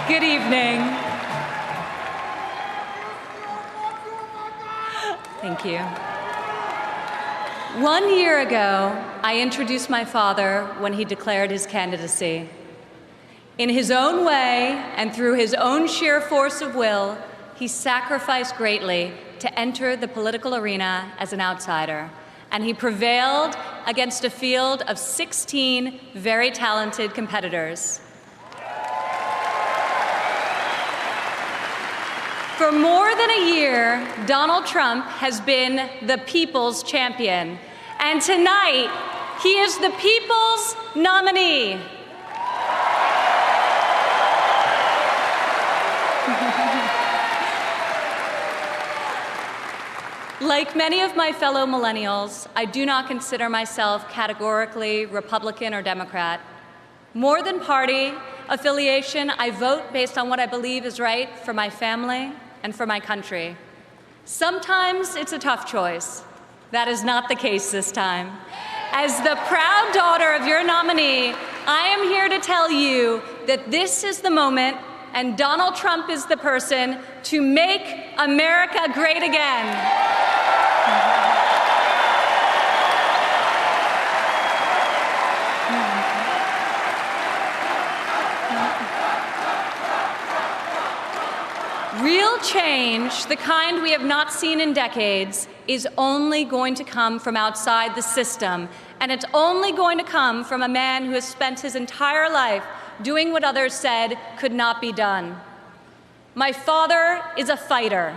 Good evening. Thank you. 1 year ago, I introduced my father when he declared his candidacy. In his own way and through his own sheer force of will, he sacrificed greatly to enter the political arena as an outsider, and he prevailed against a field of 16 very talented competitors. For more than a year, Donald Trump has been the people's champion, and tonight, he is the people's nominee. Like many of my fellow millennials, I do not consider myself categorically Republican or Democrat. More than party affiliation, I vote based on what I believe is right for my family and for my country. Sometimes it's a tough choice. That is not the case this time. As the proud daughter of your nominee, I am here to tell you that this is the moment and Donald Trump is the person to make America great again. Real change, the kind we have not seen in decades, is only going to come from outside the system, and it's only going to come from a man who has spent his entire life doing what others said could not be done. My father is a fighter.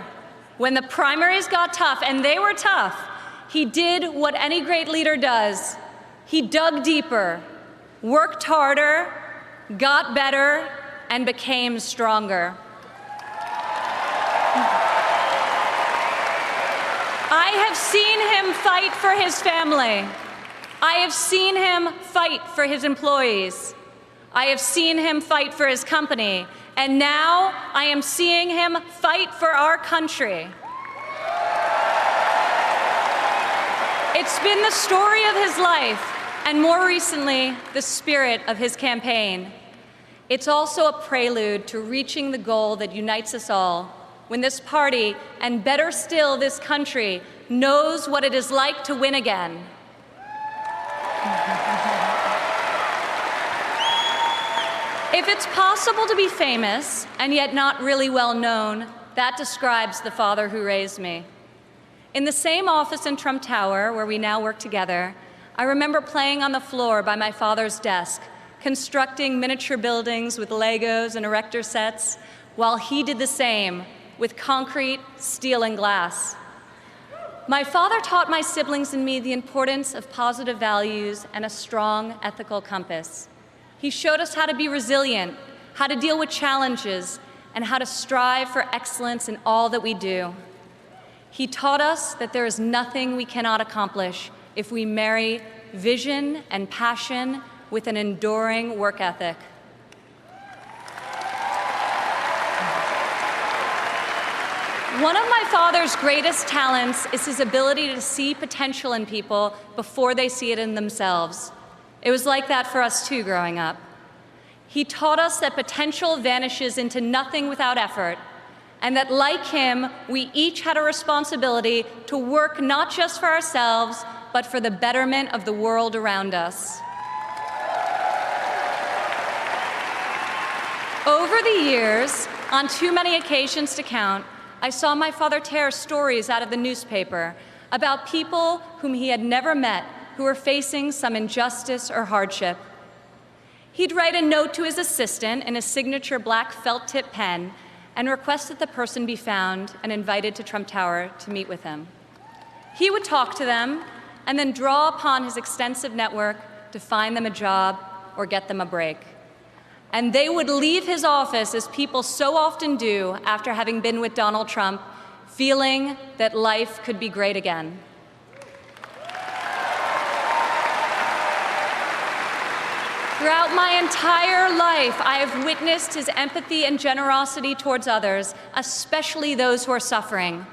When the primaries got tough, and they were tough, he did what any great leader does. He dug deeper, worked harder, got better, and became stronger. I have seen him fight for his family. I have seen him fight for his employees. I have seen him fight for his company. And now I am seeing him fight for our country. It's been the story of his life, and more recently, the spirit of his campaign. It's also a prelude to reaching the goal that unites us all, when this party, and better still, this country, knows what it is like to win again. If it's possible to be famous and yet not really well known, that describes the father who raised me. In the same office in Trump Tower, where we now work together, I remember playing on the floor by my father's desk, constructing miniature buildings with Legos and erector sets, while he did the same with concrete, steel, and glass. My father taught my siblings and me the importance of positive values and a strong ethical compass. He showed us how to be resilient, how to deal with challenges, and how to strive for excellence in all that we do. He taught us that there is nothing we cannot accomplish if we marry vision and passion with an enduring work ethic. One of my father's greatest talents is his ability to see potential in people before they see it in themselves. It was like that for us too growing up. He taught us that potential vanishes into nothing without effort, and that like him, we each had a responsibility to work not just for ourselves, but for the betterment of the world around us. Over the years, on too many occasions to count, I saw my father tear stories out of the newspaper about people whom he had never met who were facing some injustice or hardship. He'd write a note to his assistant in a signature black felt-tip pen and request that the person be found and invited to Trump Tower to meet with him. He would talk to them and then draw upon his extensive network to find them a job or get them a break. And they would leave his office, as people so often do after having been with Donald Trump, feeling that life could be great again. Throughout my entire life, I have witnessed his empathy and generosity towards others, especially those who are suffering.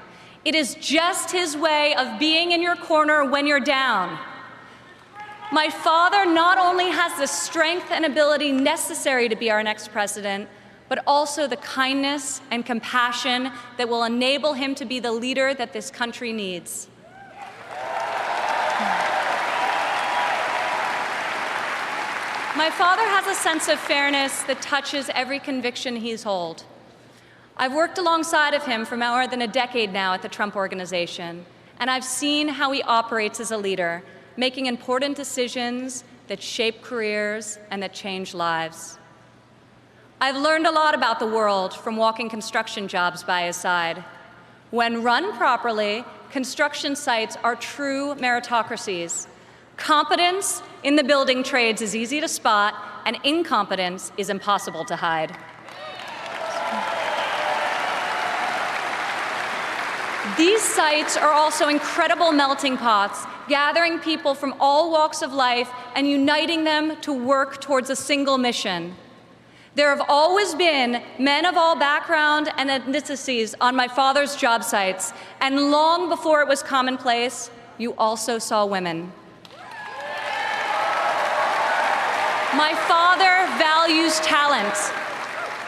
It is just his way of being in your corner when you're down. My father not only has the strength and ability necessary to be our next president, but also the kindness and compassion that will enable him to be the leader that this country needs. My father has a sense of fairness that touches every conviction he's held. I've worked alongside of him for more than a decade now at the Trump Organization, and I've seen how he operates as a leader, making important decisions that shape careers and that change lives. I've learned a lot about the world from walking construction jobs by his side. When run properly, construction sites are true meritocracies. Competence in the building trades is easy to spot, and incompetence is impossible to hide. These sites are also incredible melting pots, gathering people from all walks of life and uniting them to work towards a single mission. There have always been men of all background and ethnicities on my father's job sites, and long before it was commonplace, you also saw women. My father values talent.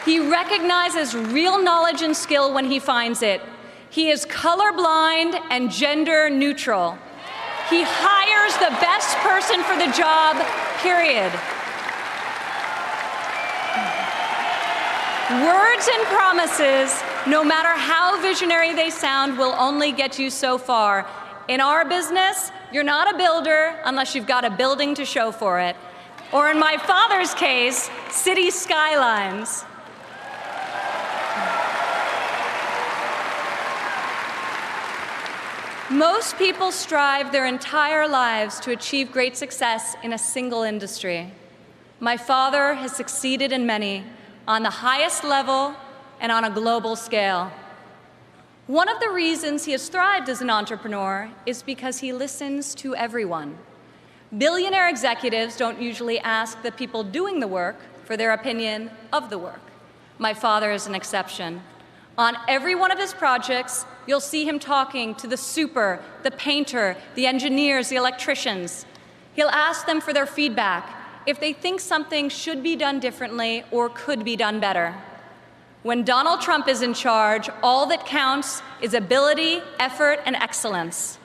He recognizes real knowledge and skill when he finds it. He is colorblind and gender neutral. He hires the best person for the job, period. Words and promises, no matter how visionary they sound, will only get you so far. In our business, you're not a builder unless you've got a building to show for it. Or in my father's case, city skylines. Most people strive their entire lives to achieve great success in a single industry. My father has succeeded in many, on the highest level and on a global scale. One of the reasons he has thrived as an entrepreneur is because he listens to everyone. Billionaire executives don't usually ask the people doing the work for their opinion of the work. My father is an exception. On every one of his projects, you'll see him talking to the super, the painter, the engineers, the electricians. He'll ask them for their feedback, if they think something should be done differently or could be done better. When Donald Trump is in charge, all that counts is ability, effort, and excellence.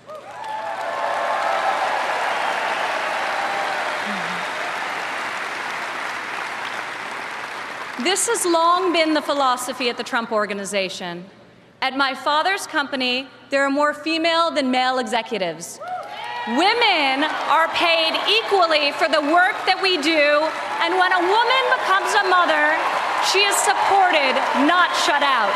This has long been the philosophy at the Trump Organization. At my father's company, there are more female than male executives. Women are paid equally for the work that we do, and when a woman becomes a mother, she is supported, not shut out.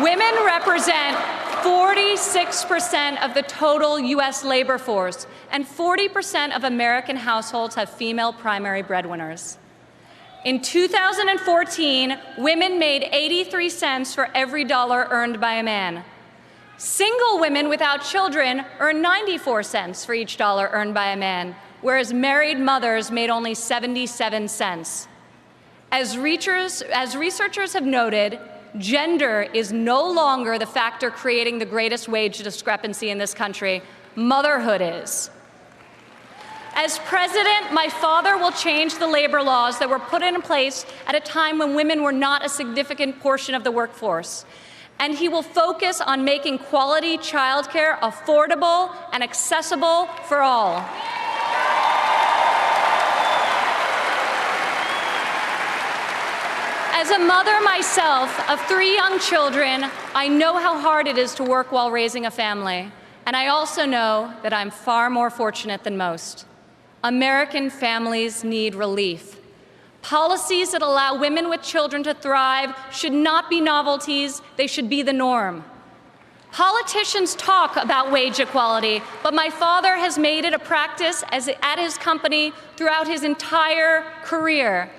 Women represent 46% of the total U.S. labor force, and 40% of American households have female primary breadwinners. In 2014, women made 83 cents for every dollar earned by a man. Single women without children earn 94 cents for each dollar earned by a man, whereas married mothers made only 77 cents. As researchers have noted, gender is no longer the factor creating the greatest wage discrepancy in this country. Motherhood is. As president, my father will change the labor laws that were put in place at a time when women were not a significant portion of the workforce. And he will focus on making quality childcare affordable and accessible for all. As a mother myself of 3 young children, I know how hard it is to work while raising a family. And I also know that I'm far more fortunate than most. American families need relief. Policies that allow women with children to thrive should not be novelties, they should be the norm. Politicians talk about wage equality, but my father has made it a practice at his company throughout his entire career.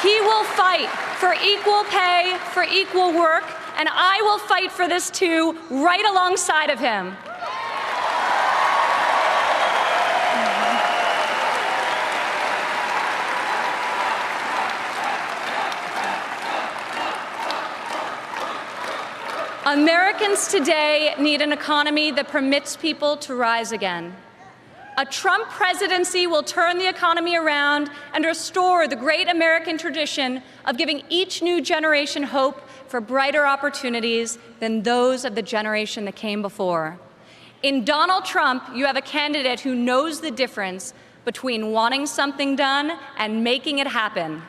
He will fight for equal pay, for equal work, and I will fight for this too, right alongside of him. Americans today need an economy that permits people to rise again. A Trump presidency will turn the economy around and restore the great American tradition of giving each new generation hope for brighter opportunities than those of the generation that came before. In Donald Trump, you have a candidate who knows the difference between wanting something done and making it happen.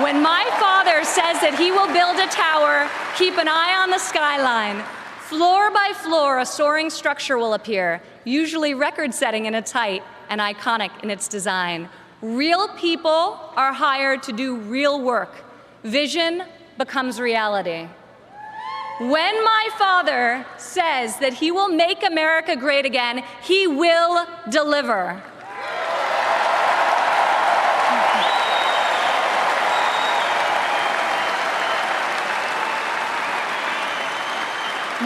When my father says that he will build a tower, keep an eye on the skyline. Floor by floor, a soaring structure will appear, usually record-setting in its height and iconic in its design. Real people are hired to do real work. Vision becomes reality. When my father says that he will make America great again, he will deliver.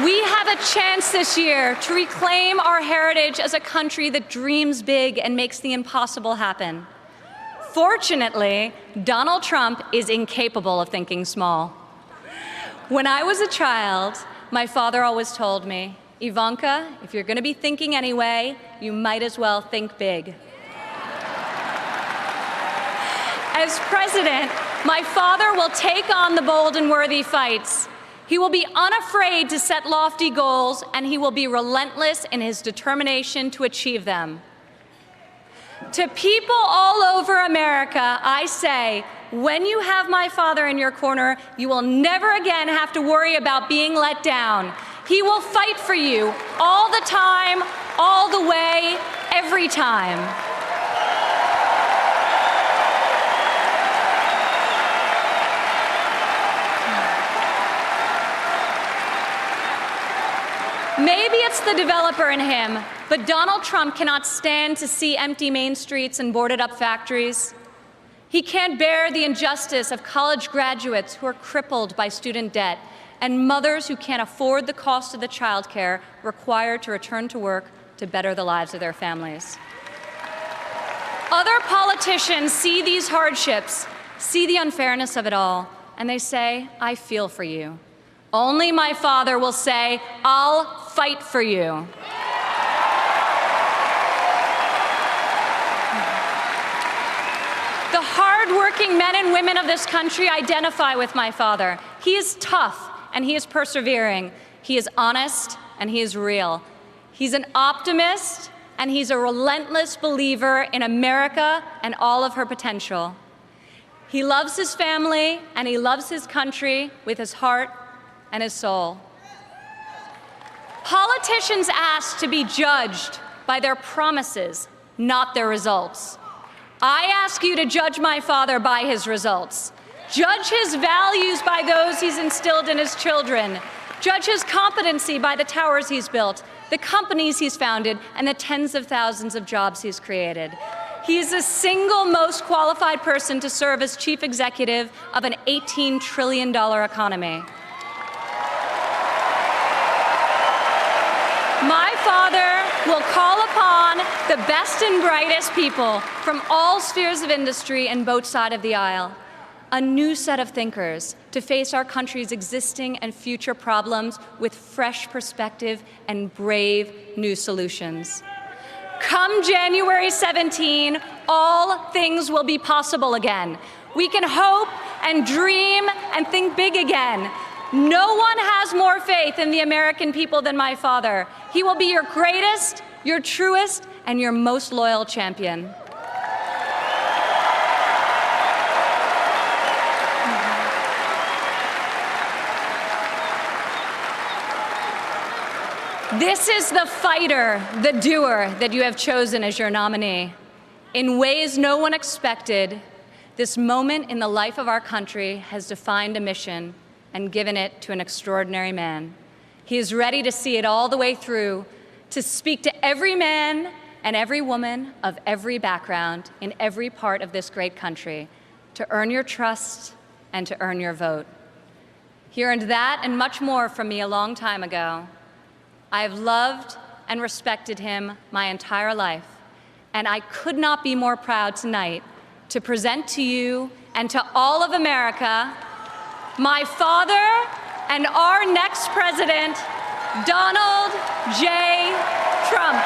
We have a chance this year to reclaim our heritage as a country that dreams big and makes the impossible happen. Fortunately, Donald Trump is incapable of thinking small. When I was a child, my father always told me, Ivanka, if you're going to be thinking anyway, you might as well think big. As president, my father will take on the bold and worthy fights. He will be unafraid to set lofty goals, and he will be relentless in his determination to achieve them. To people all over America, I say, when you have my father in your corner, you will never again have to worry about being let down. He will fight for you all the time, all the way, every time. Maybe it's the developer in him, but Donald Trump cannot stand to see empty main streets and boarded-up factories. He can't bear the injustice of college graduates who are crippled by student debt and mothers who can't afford the cost of the childcare required to return to work to better the lives of their families. Other politicians see these hardships, see the unfairness of it all, and they say, I feel for you. Only my father will say, I'll fight for you. The hard-working men and women of this country identify with my father. He is tough and he is persevering. He is honest and he is real. He's an optimist and he's a relentless believer in America and all of her potential. He loves his family and he loves his country with his heart and his soul. Politicians ask to be judged by their promises, not their results. I ask you to judge my father by his results. Judge his values by those he's instilled in his children. Judge his competency by the towers he's built, the companies he's founded, and the tens of thousands of jobs he's created. He is the single most qualified person to serve as chief executive of an $18 trillion economy. My father will call upon the best and brightest people from all spheres of industry and both sides of the aisle, a new set of thinkers to face our country's existing and future problems with fresh perspective and brave new solutions. Come January 17, all things will be possible again. We can hope and dream and think big again. No one has more faith in the American people than my father. He will be your greatest, your truest, and your most loyal champion. This is the fighter, the doer that you have chosen as your nominee. In ways no one expected, this moment in the life of our country has defined a mission and given it to an extraordinary man. He is ready to see it all the way through, to speak to every man and every woman of every background in every part of this great country, to earn your trust and to earn your vote. He earned that and much more from me a long time ago. I have loved and respected him my entire life, and I could not be more proud tonight to present to you and to all of America my father, and our next president, Donald J. Trump.